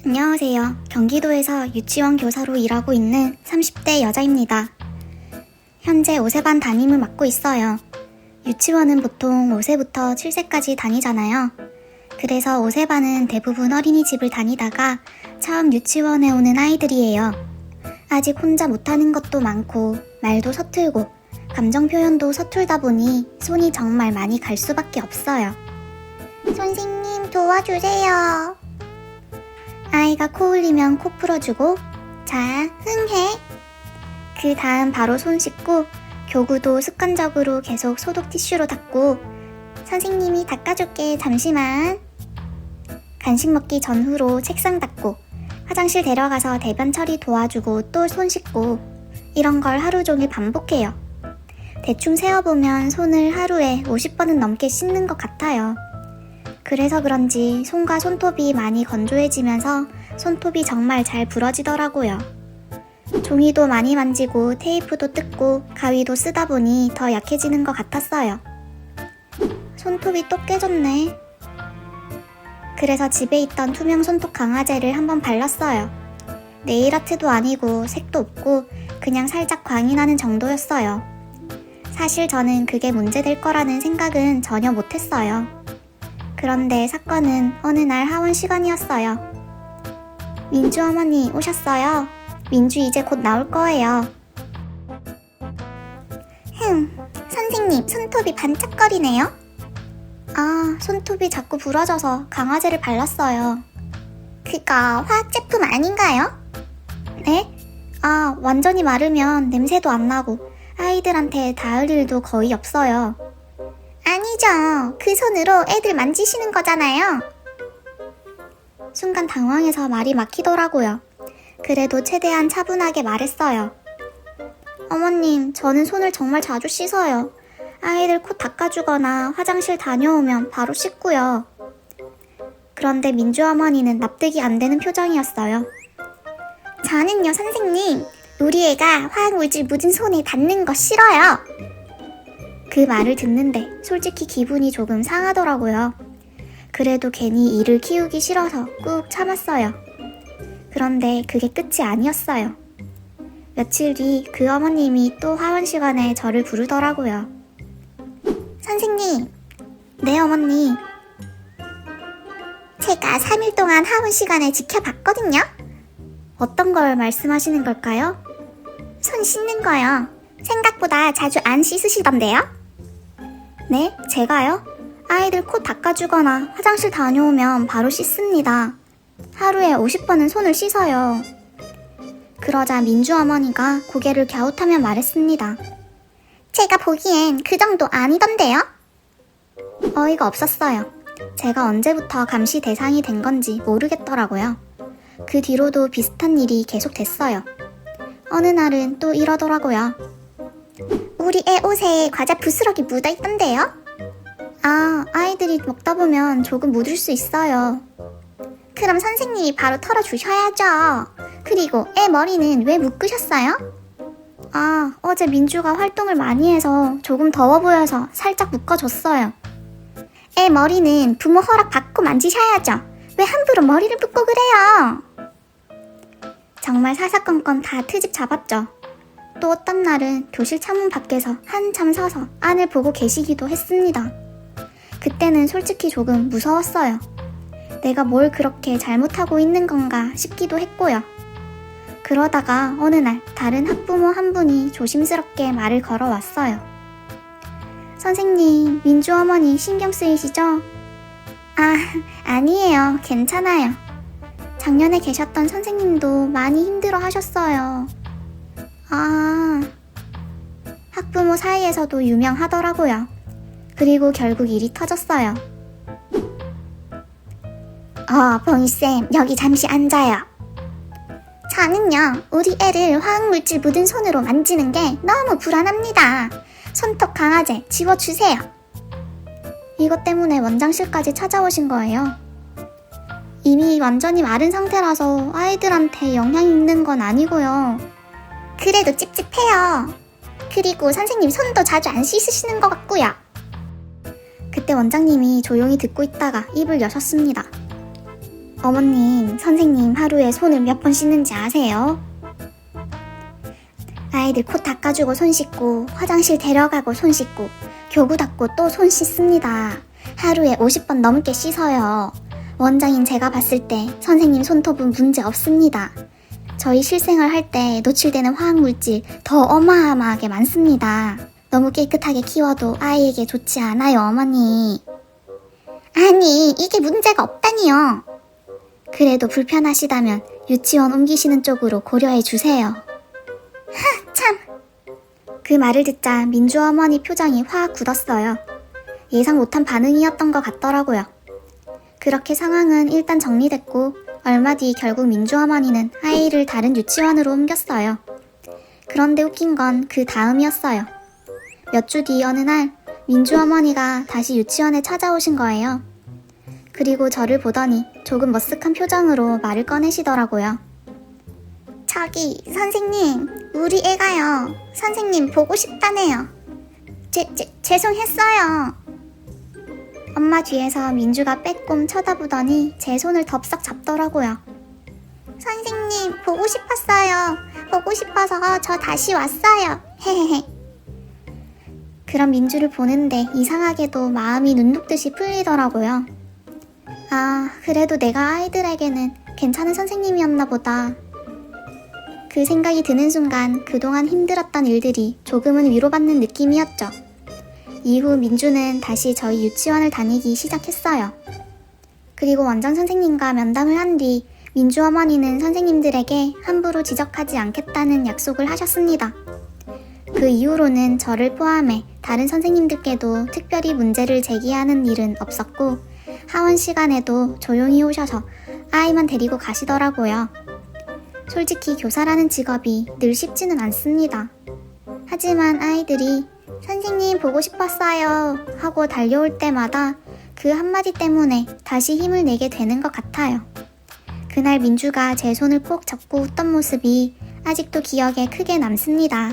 안녕하세요. 경기도에서 유치원 교사로 일하고 있는 30대 여자입니다. 현재 5세반 담임을 맡고 있어요. 유치원은 보통 5세부터 7세까지 다니잖아요. 그래서 5세반은 대부분 어린이집을 다니다가 처음 유치원에 오는 아이들이에요. 아직 혼자 못하는 것도 많고 말도 서툴고 감정 표현도 서툴다 보니 손이 정말 많이 갈 수밖에 없어요. 선생님 도와주세요. 아이가 코 흘리면 코 풀어주고 자, 흥해. 그 다음 바로 손 씻고 교구도 습관적으로 계속 소독 티슈로 닦고 선생님이 닦아줄게 잠시만. 간식 먹기 전후로 책상 닦고 화장실 데려가서 대변 처리 도와주고 또 손 씻고 이런 걸 하루 종일 반복해요. 대충 세어보면 손을 하루에 50번은 넘게 씻는 것 같아요. 그래서 그런지 손과 손톱이 많이 건조해지면서 손톱이 정말 잘 부러지더라고요. 종이도 많이 만지고 테이프도 뜯고 가위도 쓰다 보니 더 약해지는 것 같았어요. 손톱이 또 깨졌네. 그래서 집에 있던 투명 손톱 강화제를 한번 발랐어요. 네일아트도 아니고 색도 없고 그냥 살짝 광이 나는 정도였어요. 사실 저는 그게 문제될 거라는 생각은 전혀 못했어요. 그런데 사건은 어느 날 하원 시간이었어요. 민주 어머니 오셨어요. 민주 이제 곧 나올 거예요. 선생님 손톱이 반짝거리네요. 아, 손톱이 자꾸 부러져서 강화제를 발랐어요. 그거 화학 제품 아닌가요? 네? 아, 완전히 마르면 냄새도 안 나고 아이들한테 닿을 일도 거의 없어요. 아니죠. 그 손으로 애들 만지시는 거잖아요. 순간 당황해서 말이 막히더라고요. 그래도 최대한 차분하게 말했어요. 어머님, 저는 손을 정말 자주 씻어요. 아이들 코 닦아주거나 화장실 다녀오면 바로 씻고요. 그런데 민주 어머니는 납득이 안 되는 표정이었어요. 저는요, 선생님. 우리 애가 화학물질 묻은 손에 닿는 거 싫어요. 그 말을 듣는데 솔직히 기분이 조금 상하더라고요. 그래도 괜히 이를 키우기 싫어서 꾹 참았어요. 그런데 그게 끝이 아니었어요. 며칠 뒤 그 어머님이 또 하원 시간에 저를 부르더라고요. 선생님. 네, 어머니. 제가 3일 동안 하원 시간을 지켜봤거든요. 어떤 걸 말씀하시는 걸까요? 손 씻는 거요. 생각보다 자주 안 씻으시던데요? 네, 제가요? 아이들 코 닦아주거나 화장실 다녀오면 바로 씻습니다. 하루에 50번은 손을 씻어요. 그러자 민주 어머니가 고개를 갸웃하며 말했습니다. 제가 보기엔 그 정도 아니던데요? 어이가 없었어요. 제가 언제부터 감시 대상이 된 건지 모르겠더라고요. 그 뒤로도 비슷한 일이 계속됐어요. 어느 날은 또 이러더라고요. 우리 애 옷에 과자 부스러기 묻어있던데요? 아, 아이들이 먹다 보면 조금 묻을 수 있어요. 그럼 선생님이 바로 털어주셔야죠. 그리고 애 머리는 왜 묶으셨어요? 아, 어제 민주가 활동을 많이 해서 조금 더워 보여서 살짝 묶어줬어요. 애 머리는 부모 허락 받고 만지셔야죠. 왜 함부로 머리를 묶고 그래요? 정말 사사건건 다 트집 잡았죠. 또 어떤 날은 교실 창문 밖에서 한참 서서 안을 보고 계시기도 했습니다. 그때는 솔직히 조금 무서웠어요. 내가 뭘 그렇게 잘못하고 있는 건가 싶기도 했고요. 그러다가 어느 날 다른 학부모 한 분이 조심스럽게 말을 걸어왔어요. 선생님, 민주 어머니 신경 쓰이시죠? 아, 아니에요. 괜찮아요. 작년에 계셨던 선생님도 많이 힘들어 하셨어요. 아, 학부모 사이에서도 유명하더라고요. 그리고 결국 일이 터졌어요. 봉이쌤, 여기 잠시 앉아요. 저는요, 우리 애를 화학물질 묻은 손으로 만지는 게 너무 불안합니다. 손톱 강화제 지워주세요. 이것 때문에 원장실까지 찾아오신 거예요. 이미 완전히 마른 상태라서 아이들한테 영향이 있는 건 아니고요. 그래도 찝찝해요. 그리고 선생님 손도 자주 안 씻으시는 것 같고요. 그때 원장님이 조용히 듣고 있다가 입을 여셨습니다. 어머님, 선생님 하루에 손을 몇 번 씻는지 아세요? 아이들 코 닦아주고 손 씻고, 화장실 데려가고 손 씻고, 교구 닦고 또 손 씻습니다. 하루에 50번 넘게 씻어요. 원장인 제가 봤을 때 선생님 손톱은 문제 없습니다. 저희 실생활 할 때 노출되는 화학물질 더 어마어마하게 많습니다. 너무 깨끗하게 키워도 아이에게 좋지 않아요, 어머니. 아니, 이게 문제가 없다니요. 그래도 불편하시다면 유치원 옮기시는 쪽으로 고려해 주세요. 참! 그 말을 듣자 민주 어머니 표정이 확 굳었어요. 예상 못한 반응이었던 것 같더라고요. 그렇게 상황은 일단 정리됐고 얼마 뒤 결국 민주 어머니는 아이를 다른 유치원으로 옮겼어요. 그런데 웃긴 건 그 다음이었어요. 몇 주 뒤 어느 날 민주 어머니가 다시 유치원에 찾아오신 거예요. 그리고 저를 보더니 조금 머쓱한 표정으로 말을 꺼내시더라고요. 저기 선생님, 우리 애가요. 선생님 보고 싶다네요. 죄송했어요. 엄마 뒤에서 민주가 빼꼼 쳐다보더니 제 손을 덥석 잡더라고요. 선생님 보고 싶었어요. 보고 싶어서 저 다시 왔어요. 헤헤헤. 그런 민주를 보는데 이상하게도 마음이 눈 녹듯이 풀리더라고요. 아, 그래도 내가 아이들에게는 괜찮은 선생님이었나 보다. 그 생각이 드는 순간 그동안 힘들었던 일들이 조금은 위로받는 느낌이었죠. 이후 민주는 다시 저희 유치원을 다니기 시작했어요. 그리고 원장 선생님과 면담을 한 뒤 민주 어머니는 선생님들에게 함부로 지적하지 않겠다는 약속을 하셨습니다. 그 이후로는 저를 포함해 다른 선생님들께도 특별히 문제를 제기하는 일은 없었고 하원 시간에도 조용히 오셔서 아이만 데리고 가시더라고요. 솔직히 교사라는 직업이 늘 쉽지는 않습니다. 하지만 아이들이 선생님 보고 싶었어요 하고 달려올 때마다 그 한마디 때문에 다시 힘을 내게 되는 것 같아요. 그날 민주가 제 손을 꼭 잡고 웃던 모습이 아직도 기억에 크게 남습니다.